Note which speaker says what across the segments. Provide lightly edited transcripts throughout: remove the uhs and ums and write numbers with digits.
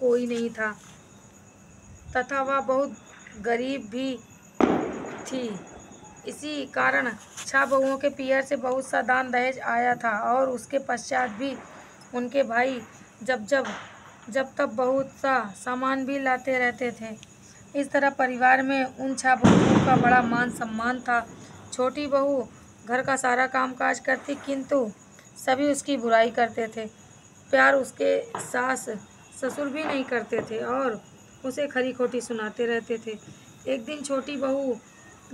Speaker 1: कोई नहीं था तथा वह बहुत गरीब भी थी। इसी कारण 6 बहुओं के पियर से बहुत सा दान दहेज आया था और उसके पश्चात भी उनके भाई जब तब बहुत सा सामान भी लाते रहते थे। इस तरह परिवार में उन 6 बहुओं का बड़ा मान सम्मान था। छोटी बहू घर का सारा काम काज करती, किंतु सभी उसकी बुराई करते थे। प्यार उसके सास ससुर भी नहीं करते थे और उसे खरी खोटी सुनाते रहते थे। एक दिन छोटी बहू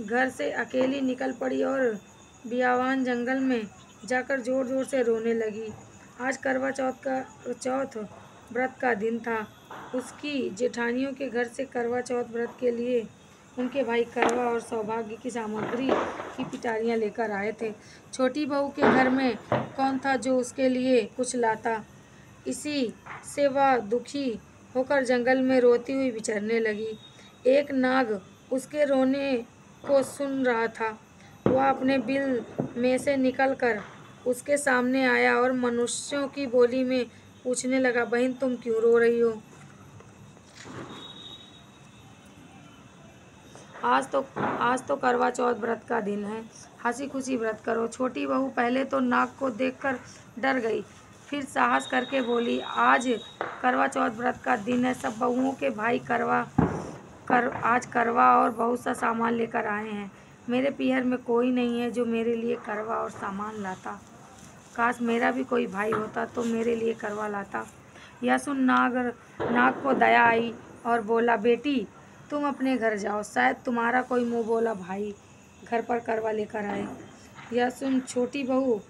Speaker 1: घर से अकेली निकल पड़ी और बियावान जंगल में जाकर जोर जोर से रोने लगी। आज करवा चौथ व्रत का दिन था। उसकी जेठानियों के घर से करवा चौथ व्रत के लिए उनके भाई करवा और सौभाग्य की सामग्री की पिटारियाँ लेकर आए थे। छोटी बहू के घर में कौन था जो उसके लिए कुछ लाता। इसी से वह दुखी होकर जंगल में रोती हुई विचरने लगी। एक नाग उसके रोने को सुन रहा था। वह अपने बिल में से निकलकर उसके सामने आया और मनुष्यों की बोली में पूछने लगा, बहन तुम क्यों रो रही हो? आज तो करवा चौथ व्रत का दिन है, हंसी खुशी व्रत करो। छोटी बहू पहले तो नाग को देखकर डर गई, फिर साहस करके बोली, आज करवा चौथ व्रत का दिन है। सब बहुओं के भाई आज करवा और बहुत सा सामान लेकर आए हैं। मेरे पीहर में कोई नहीं है जो मेरे लिए करवा और सामान लाता। काश मेरा भी कोई भाई होता तो मेरे लिए करवा लाता। यह सुन नाग को दया आई और बोला, बेटी तुम अपने घर जाओ, शायद तुम्हारा कोई मुँह बोला भाई घर पर करवा लेकर आए। यह सुन छोटी बहू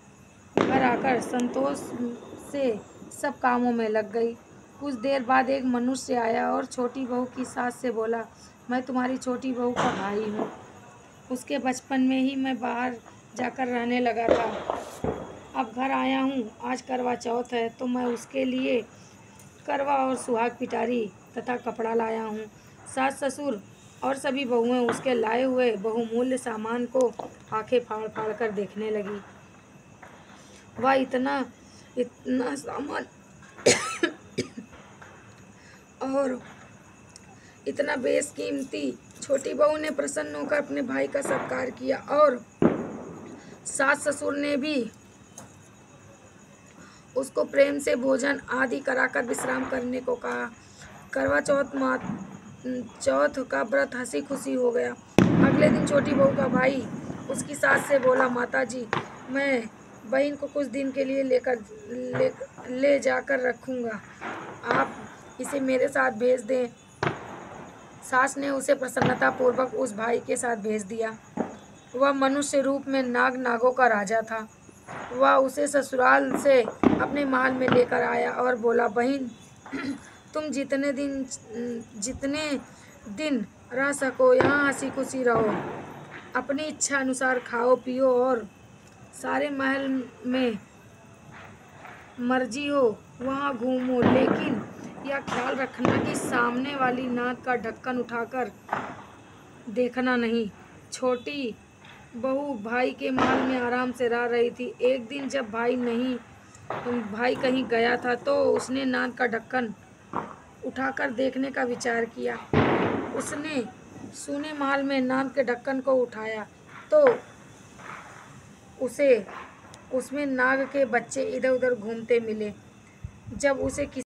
Speaker 1: घर आकर संतोष से सब कामों में लग गई। कुछ देर बाद एक मनुष्य आया और छोटी बहू की सास से बोला, मैं तुम्हारी छोटी बहू का भाई हूँ। उसके बचपन में ही मैं बाहर जाकर रहने लगा था। अब घर आया हूँ। आज करवा चौथ है तो मैं उसके लिए करवा और सुहाग पिटारी तथा कपड़ा लाया हूँ। सास ससुर और सभी बहुएं उसके लाए हुए बहुमूल्य सामान को आंखें फाड़ फाड़ कर देखने लगी। वह इतना सामान और इतना बेशकीमती। छोटी बहू ने प्रसन्न होकर अपने भाई का सत्कार किया और सास ससुर ने भी उसको प्रेम से भोजन आदि कराकर विश्राम करने को कहा। करवा चौथ का व्रत हंसी खुशी हो गया। अगले दिन छोटी बहू का भाई उसकी सास से बोला, माता जी मैं बहन को कुछ दिन के लिए ले जाकर रखूँगा, आप इसे मेरे साथ भेज दें। सास ने उसे प्रसन्नता पूर्वक उस भाई के साथ भेज दिया। वह मनुष्य रूप में नागों का राजा था। वह उसे ससुराल से अपने महल में लेकर आया और बोला, बहन तुम जितने दिन रह सको यहाँ हंसी खुशी रहो, अपनी इच्छा अनुसार खाओ पियो और सारे महल में मर्जी हो वहाँ घूमो, लेकिन यह ख्याल रखना कि सामने वाली नाक का ढक्कन उठाकर देखना नहीं। छोटी बहू भाई के महल में आराम से रह रही थी। एक दिन जब भाई कहीं गया था तो उसने नाक का ढक्कन उठाकर देखने का विचार किया। उसने सूने महल में नाक के ढक्कन को उठाया तो उसे उसमें नाग के बच्चे इधर उधर घूमते मिले। जब उसे